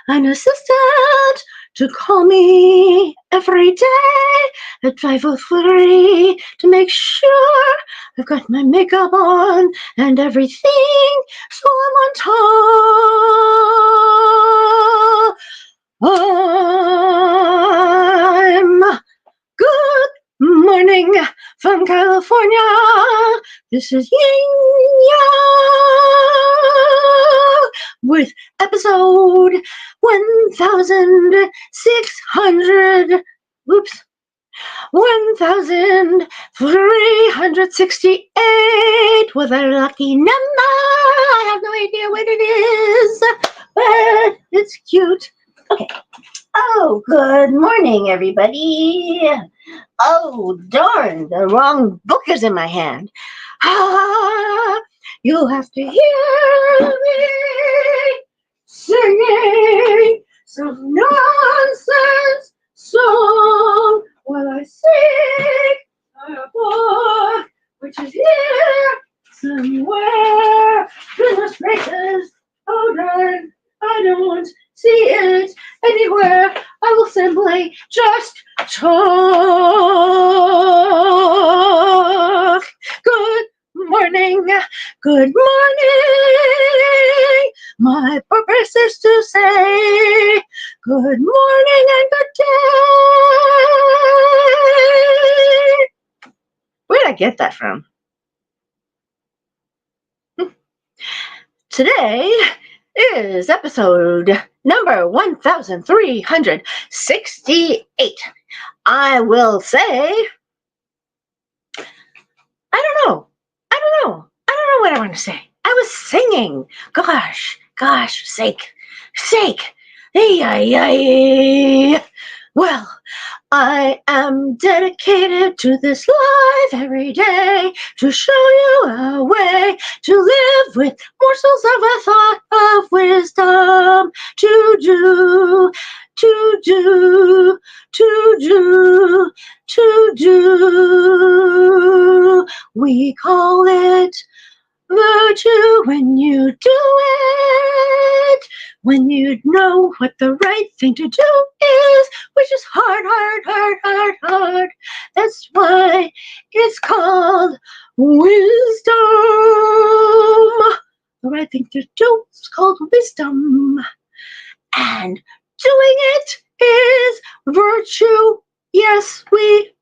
an assistant to call me every day at 5:03 to make sure I've got my makeup on and everything, so I'm on time. Good morning from California. This is Yin Yang with episode 1600. Whoops. 1368 with a lucky number. I have no idea what it is, but it's cute. Okay. Oh, good morning, everybody. Oh, darn, the wrong book is in my hand. Ah, you'll have to hear me singing some nonsense song while I sing a book which is here somewhere. Goodness gracious, oh darn, I don't see it anywhere. I will simply just talk. Good morning, good morning. My purpose is to say good morning and good day. Where did I get that from? Today is episode number 1368. I will say, I don't know what I want to say. I was singing. Gosh, sake. Ay. Well, I am dedicated to this life every day to show you a way to live with morsels of a thought of wisdom to do. We call it virtue when you do it, when you know what the right thing to do is, which is hard. That's why it's called wisdom. The right thing to do is called wisdom. And doing it is virtue. Yes, we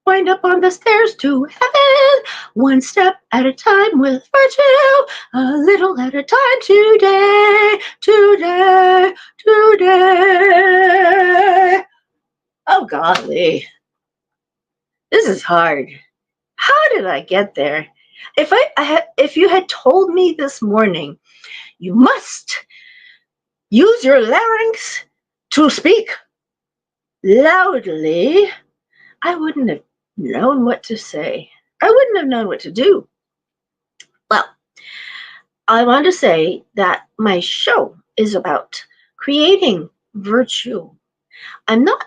wind up on the stairs to heaven, one step at a time with virtue, a little at a time today. Oh, golly, this is hard. How did I get there? If you had told me this morning, you must use your larynx to speak loudly, I wouldn't have known what to say. I wouldn't have known what to do. Well, I want to say that my show is about creating virtue. I'm not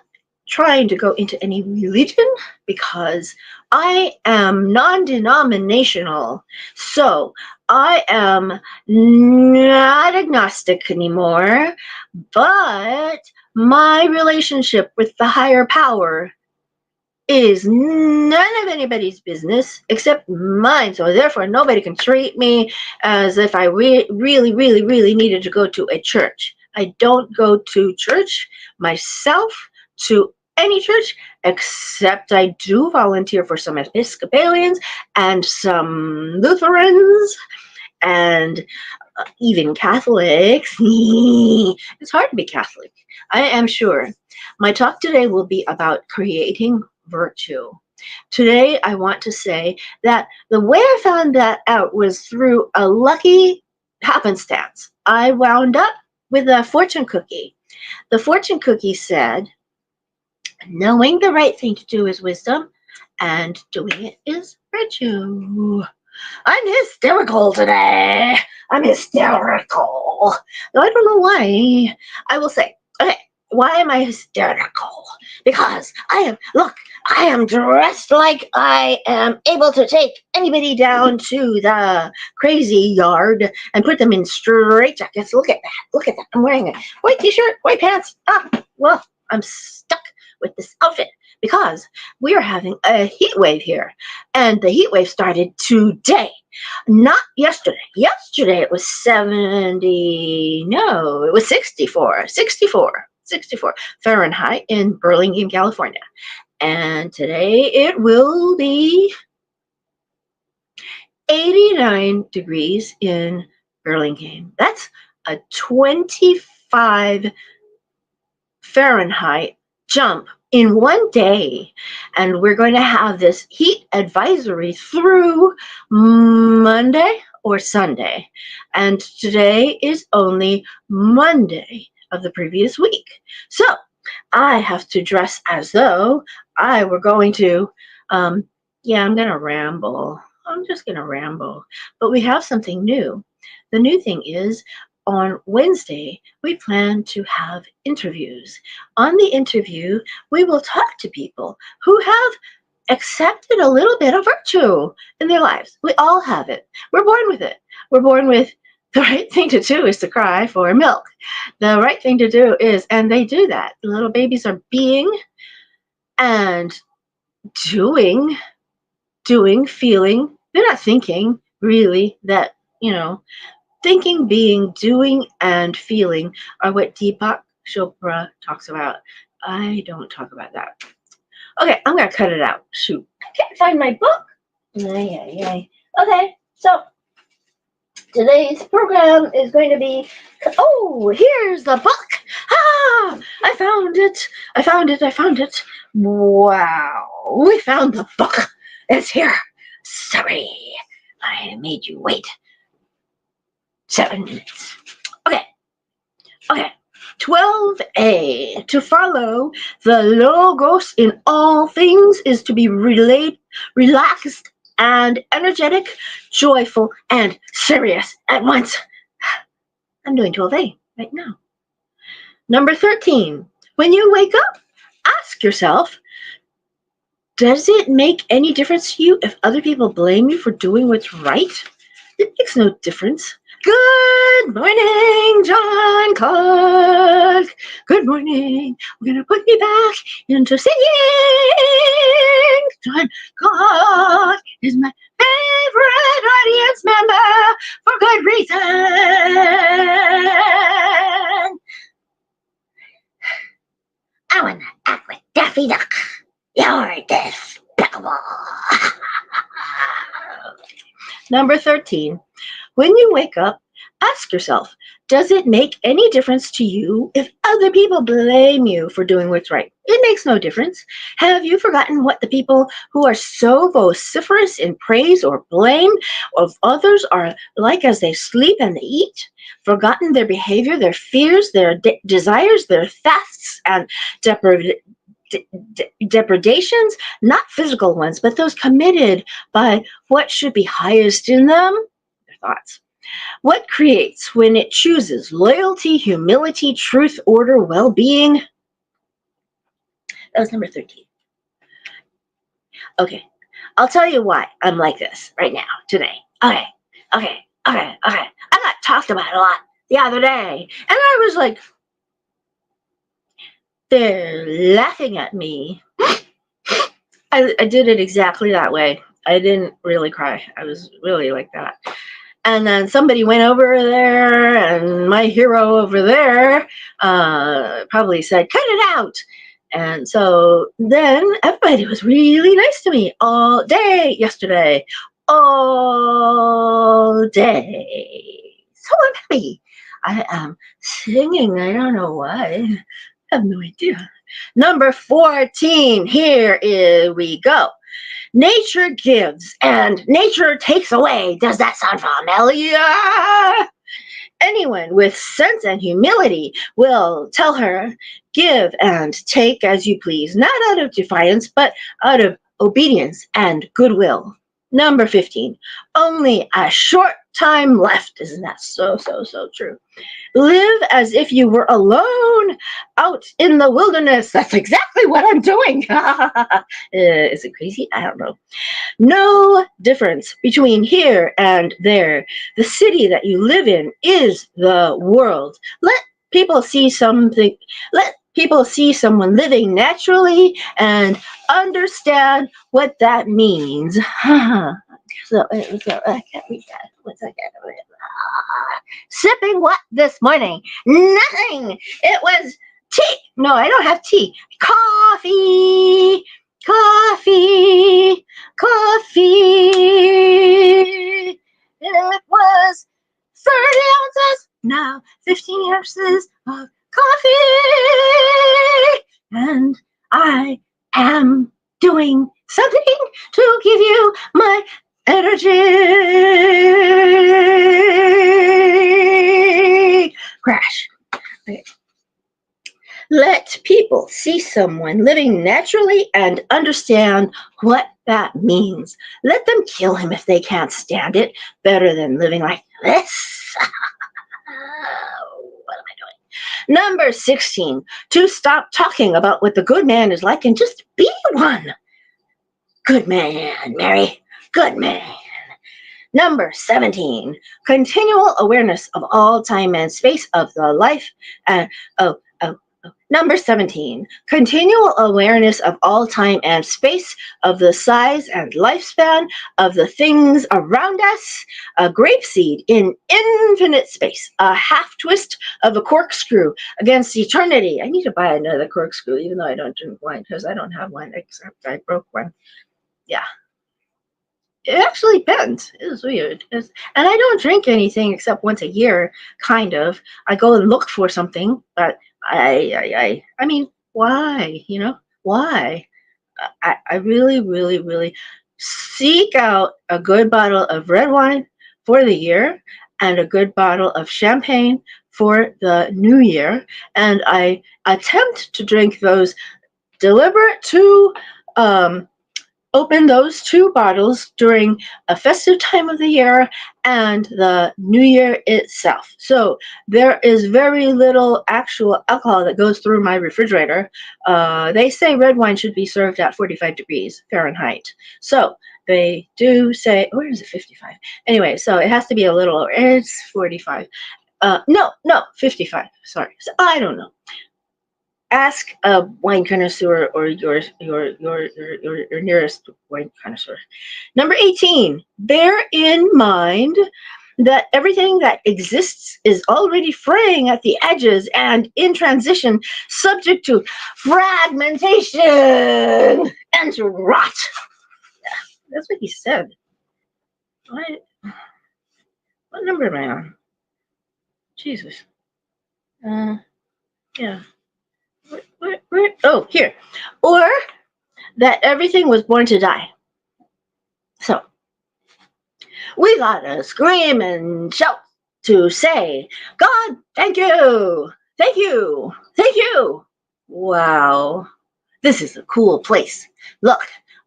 trying to go into any religion because I am non-denominational. So I am not agnostic anymore, but my relationship with the higher power is none of anybody's business except mine. So therefore, nobody can treat me as if I really needed to go to a church. I don't go to church myself, to any church, except I do volunteer for some Episcopalians and some Lutherans and even Catholics. It's hard to be Catholic, I am sure. My talk today will be about creating virtue. Today, I want to say that the way I found that out was through a lucky happenstance. I wound up with a fortune cookie. The fortune cookie said, knowing the right thing to do is wisdom, and doing it is virtue. I'm hysterical today. I'm hysterical. I don't know why. I will say, okay, Why am I hysterical? Because I am dressed like I am able to take anybody down to the crazy yard and put them in straight jackets. Look at that. Look at that. I'm wearing a white t-shirt, white pants. Well, I'm stuck with this outfit because we are having a heat wave here. And the heat wave started today, not yesterday. Yesterday it was 70, no, it was 64 Fahrenheit in Burlingame, California. And today it will be 89 degrees in Burlingame. That's a 25 Fahrenheit jump in one day. And we're going to have this heat advisory through Monday or Sunday. And today is only Monday of the previous week. So I have to dress as though I were going to, yeah, I'm going to ramble. I'm just going to ramble. But we have something new. The new thing is on Wednesday, we plan to have interviews. On the interview, we will talk to people who have accepted a little bit of virtue in their lives. We all have it. We're born with it. We're born with the right thing to do is to cry for milk. The right thing to do is, and they do that. The little babies are being and doing, feeling. They're not thinking really that, thinking, being, doing, and feeling are what Deepak Chopra talks about. I don't talk about that. Okay, I'm going to cut it out. Shoot. I can't find my book. Okay, so today's program is going to be, oh, here's the book. I found it. Wow, we found the book. It's here. Sorry, I made you wait 7 minutes. Okay. 12a. To follow the logos in all things is to be relaxed and energetic, joyful, and serious at once. I'm doing 12a right now. Number 13. When you wake up, ask yourself, does it make any difference to you if other people blame you for doing what's right? It makes no difference. Good morning, John Clark. Good morning. We're going to put me back into singing. John Clark is my favorite audience member for good reason. I want to act with Daffy Duck. You're despicable. Number 13. When you wake up, ask yourself, does it make any difference to you if other people blame you for doing what's right? It makes no difference. Have you forgotten what the people who are so vociferous in praise or blame of others are like as they sleep and they eat? Forgotten their behavior, their fears, their desires, their thefts and depredations, not physical ones, but those committed by what should be highest in them? Their thoughts. What creates when it chooses loyalty, humility, truth, order, well-being? That was number 13. Okay, I'll tell you why I'm like this right now, today. Okay. I got talked about a lot the other day, and I was like, they're laughing at me. I did it exactly that way. I didn't really cry. I was really like that. And then somebody went over there, and my hero over there probably said, cut it out. And so then everybody was really nice to me all day yesterday. All day. So I'm happy. I am singing. I don't know why. I have no idea. Number 14. Here we go. Nature gives and nature takes away. Does that sound familiar? Anyone with sense and humility will tell her, give and take as you please, not out of defiance, but out of obedience and goodwill. Number 15. Only a short time left. Isn't that so true? Live as if you were alone out in the wilderness. That's exactly what I'm doing. Is it crazy? I don't know. No difference between here and there. The city that you live in is the world. People see something. Let people see someone living naturally and understand what that means. So I can't read that. What's that? Sipping what this morning? Nothing. It was tea. No, I don't have tea. Coffee. Coffee. Coffee. It was 30 ounces. Now 15 ounces of coffee. And I am doing something to give you my energy. Crash. Okay. Let people see someone living naturally and understand what that means. Let them kill him if they can't stand it. Better than living like this. What am I doing? Number 16, to stop talking about what the good man is like and just be one. Good man, Mary. Good man. Number 17, continual awareness of all time and space of the life and Number 17, continual awareness of all time and space, of the size and lifespan of the things around us, a grapeseed in infinite space, a half twist of a corkscrew against eternity. I need to buy another corkscrew, even though I don't drink wine, because I don't have one, except I broke one. Yeah. It actually bends. It was weird. And I don't drink anything except once a year, kind of. I go and look for something, but I mean, why? Why? I really, really, really seek out a good bottle of red wine for the year and a good bottle of champagne for the new year. And I attempt to drink those deliberate to open those two bottles during a festive time of the year and the new year itself. So there is very little actual alcohol that goes through my refrigerator. They say red wine should be served at 45 degrees Fahrenheit. So they do say, where is it, 55? Anyway, so it has to be a little, it's 45. No, 55. Sorry. So I don't know. Ask a wine connoisseur or your nearest wine connoisseur. Number 18, bear in mind that everything that exists is already fraying at the edges and in transition, subject to fragmentation and to rot. That's what he said. What number am I on? Jesus. Yeah. Where? Oh, here. Or that everything was born to die. So we gotta scream and shout to say, God, thank you, thank you, thank you. Wow, this is a cool place. Look,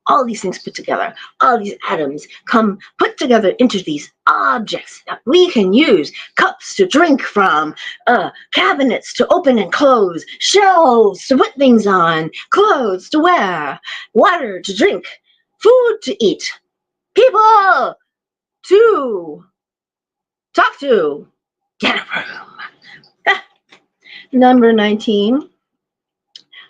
all these things put together, all these atoms come put together into these objects that we can use. Cups to drink from, cabinets to open and close, shelves to put things on, clothes to wear, water to drink, food to eat, people to talk to, get a room. Number 19,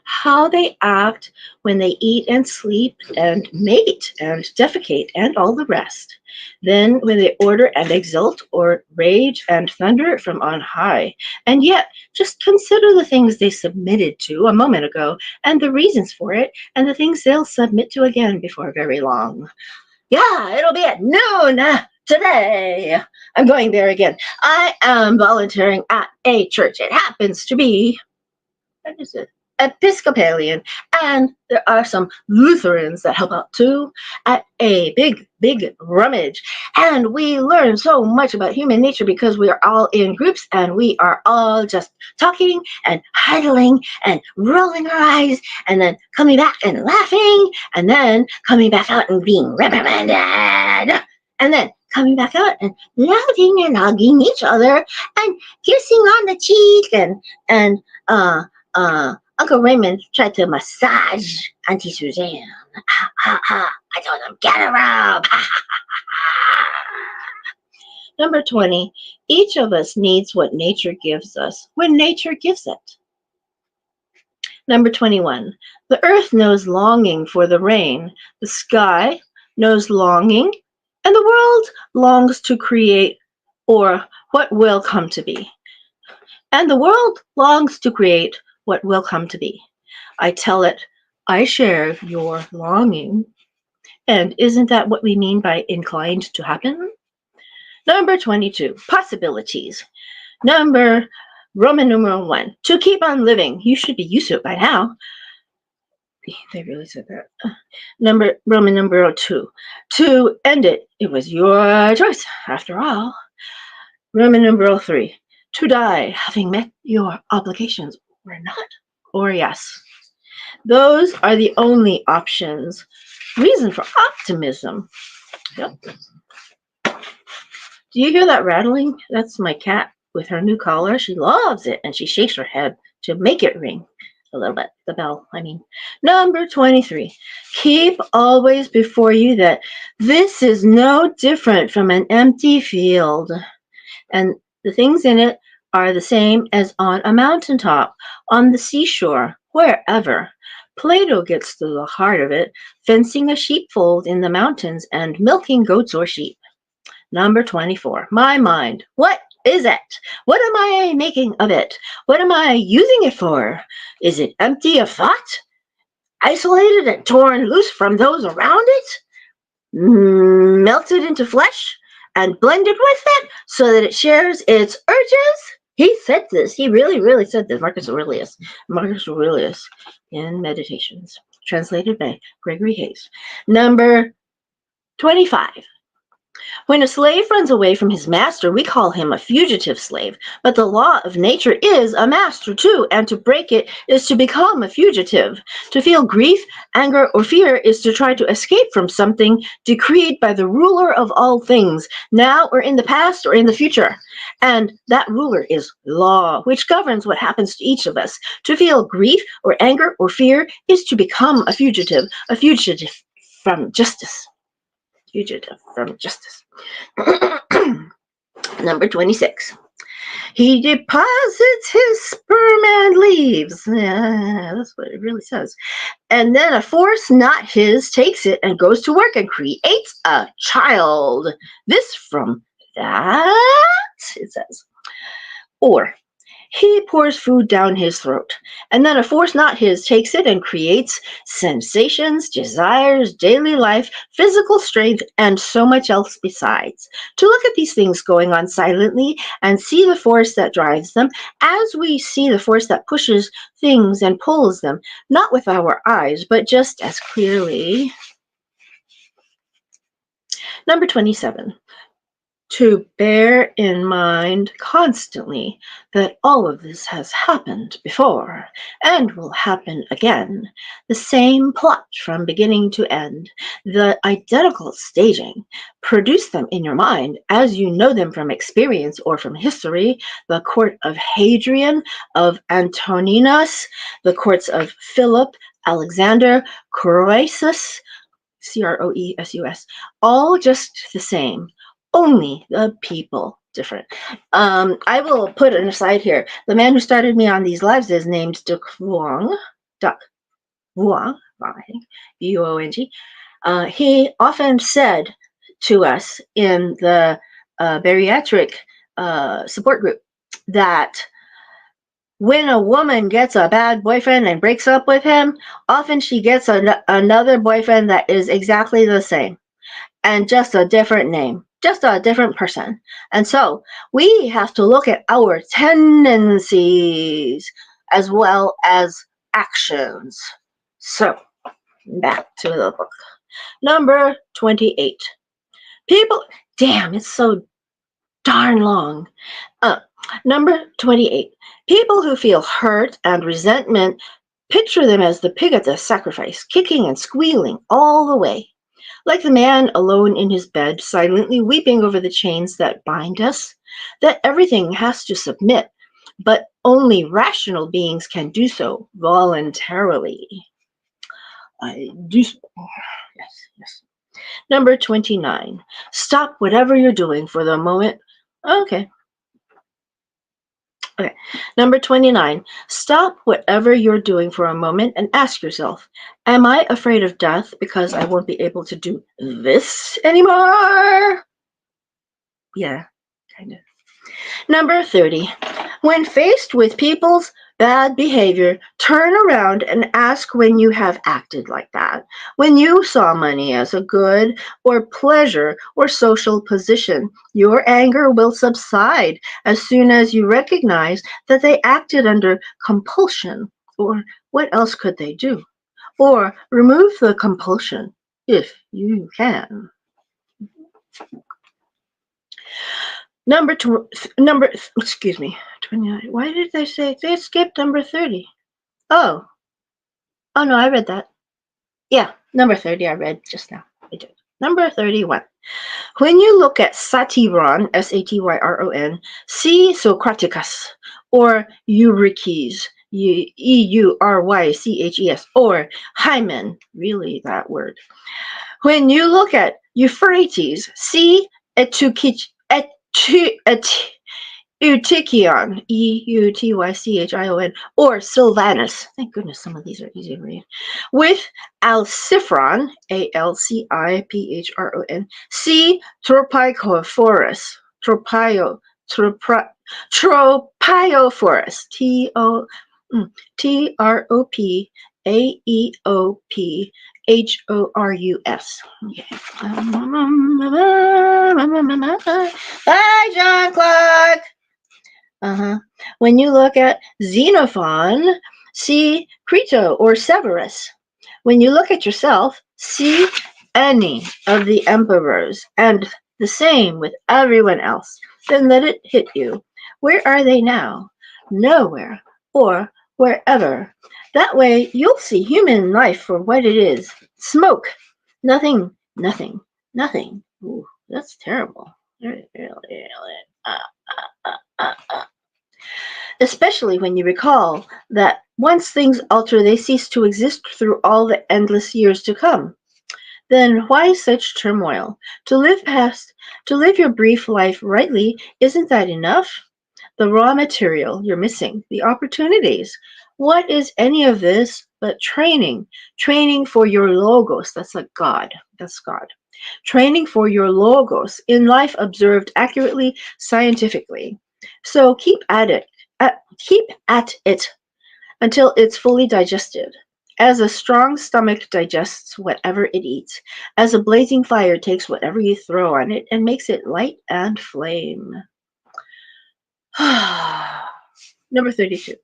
how they act when they eat and sleep and mate and defecate and all the rest. Then when they order and exult or rage and thunder from on high. And yet, just consider the things they submitted to a moment ago and the reasons for it and the things they'll submit to again before very long. Yeah, it'll be at noon today. I'm going there again. I am volunteering at a church. It happens to be, what is it? Episcopalian, and there are some Lutherans that help out too at a big rummage. And we learn so much about human nature because we are all in groups and we are all just talking and huddling and rolling our eyes and then coming back and laughing and then coming back out and being reprimanded and then coming back out and laughing and hugging each other and kissing on the cheek and Uncle Raymond tried to massage Auntie Suzanne. Ha, ha, ha. I told him, get her up. Ha, ha, ha. Number 20, each of us needs what nature gives us when nature gives it. Number 21, the earth knows longing for the rain, the sky knows longing, and the world longs to create or what will come to be. And the world longs to create what will come to be. I tell it, I share your longing. And isn't that what we mean by inclined to happen? Number 22, possibilities. Roman numeral 1, to keep on living. You should be used to it by now. They really said that. Roman numeral 2, to end it. It was your choice, after all. Roman numeral 3, to die, having met your obligations, or not, or yes. Those are the only options. Reason for optimism. Yep. Do you hear that rattling? That's my cat with her new collar. She loves it, and she shakes her head to make it ring a little bit. The bell, I mean. Number 23. Keep always before you that this is no different from an empty field, and the things in it are the same as on a mountaintop, on the seashore, wherever. Plato gets to the heart of it, fencing a sheepfold in the mountains and milking goats or sheep. Number 24, my mind. What is it? What am I making of it? What am I using it for? Is it empty of thought? Isolated and torn loose from those around it? Melted into flesh and blended with it so that it shares its urges? He said this. He really, really said this. Marcus Aurelius. Marcus Aurelius in Meditations. Translated by Gregory Hayes. Number 25. When a slave runs away from his master, we call him a fugitive slave. But the law of nature is a master too, and to break it is to become a fugitive. To feel grief, anger, or fear is to try to escape from something decreed by the ruler of all things, now or in the past or in the future. And that ruler is law, which governs what happens to each of us. To feel grief or anger or fear is to become a fugitive from justice. Fugitive from justice. Number 26. He deposits his sperm and leaves. Yeah, that's what it really says. And then a force not his takes it and goes to work and creates a child. This from that, it says. Or he pours food down his throat, and then a force not his takes it and creates sensations, desires, daily life, physical strength, and so much else besides. To look at these things going on silently and see the force that drives them, as we see the force that pushes things and pulls them, not with our eyes, but just as clearly. Number 27. To bear in mind constantly that all of this has happened before and will happen again. The same plot from beginning to end, the identical staging. Produce them in your mind as you know them from experience or from history. The court of Hadrian, of Antoninus, the courts of Philip, Alexander, Croesus, Croesus, all just the same. Only the people different. I will put an aside here. The man who started me on these lives is named Duc Vuong, I think, Vuong. He often said to us in the bariatric support group that when a woman gets a bad boyfriend and breaks up with him, often she gets another boyfriend that is exactly the same and just a different name. Just a different person. And so we have to look at our tendencies as well as actions. So back to the book. Number 28. Damn, it's so darn long. Number 28. People who feel hurt and resentment, picture them as the pig at the sacrifice, kicking and squealing all the way. Like the man alone in his bed, silently weeping over the chains that bind us, that everything has to submit, but Only rational beings can do so voluntarily. I do. Yes, yes. Number 29. Stop whatever you're doing for the moment. Okay. Okay. Number 29. Stop whatever you're doing for a moment and ask yourself, am I afraid of death because I won't be able to do this anymore? Yeah, kind of. Number 30. When faced with people's bad behavior, turn around and ask when you have acted like that. When you saw money as a good or pleasure or social position, your anger will subside as soon as you recognize that they acted under compulsion. Or what else could they do? Or remove the compulsion if you can. Excuse me, 29. Why did they say they skipped number 30? Oh, oh no, I read that. Yeah, number 30 I read just now. I did. Number 31. When you look at Satyron, Satyron, see Socraticus, or Euryches, Euryches, or Hymen, really that word. When you look at Euphrates, see Eutychion, Eutychion, or Sylvanus. Thank goodness some of these are easy to read. With Alciphron, Alciphron, see Tropiophorus, Tropiophorus, Tropaeophorus. Okay. Bye, John Clark. When you look at Xenophon, see Crito or Severus. When you look at yourself, see any of the emperors, and the same with everyone else. Then let it hit you. Where are they now? Nowhere, or wherever. That way you'll see human life for what it is. Smoke. Nothing, nothing, nothing. Ooh, that's terrible. Especially when you recall that once things alter, they cease to exist through all the endless years to come. Then why such turmoil? To live your brief life rightly, isn't that enough? The raw material you're missing, the opportunities. What is any of this but training? Training for your logos. That's like God. That's God. Training for your logos in life observed accurately, scientifically. So keep at it. Keep at it until it's fully digested. As a strong stomach digests whatever it eats, as a blazing fire takes whatever you throw on it and makes it light and flame. Number 32.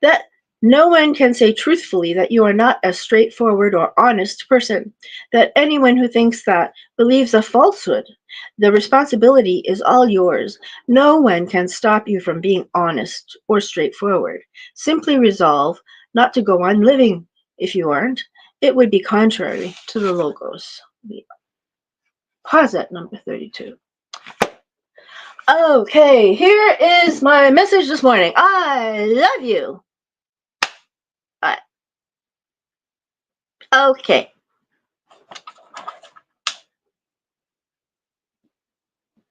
That no one can say truthfully that you are not a straightforward or honest person. That anyone who thinks that believes a falsehood. The responsibility is all yours. No one can stop you from being honest or straightforward. Simply resolve not to go on living if you aren't. It would be contrary to the logos. Pause at number 32. Okay, here is my message this morning. I love you. Okay.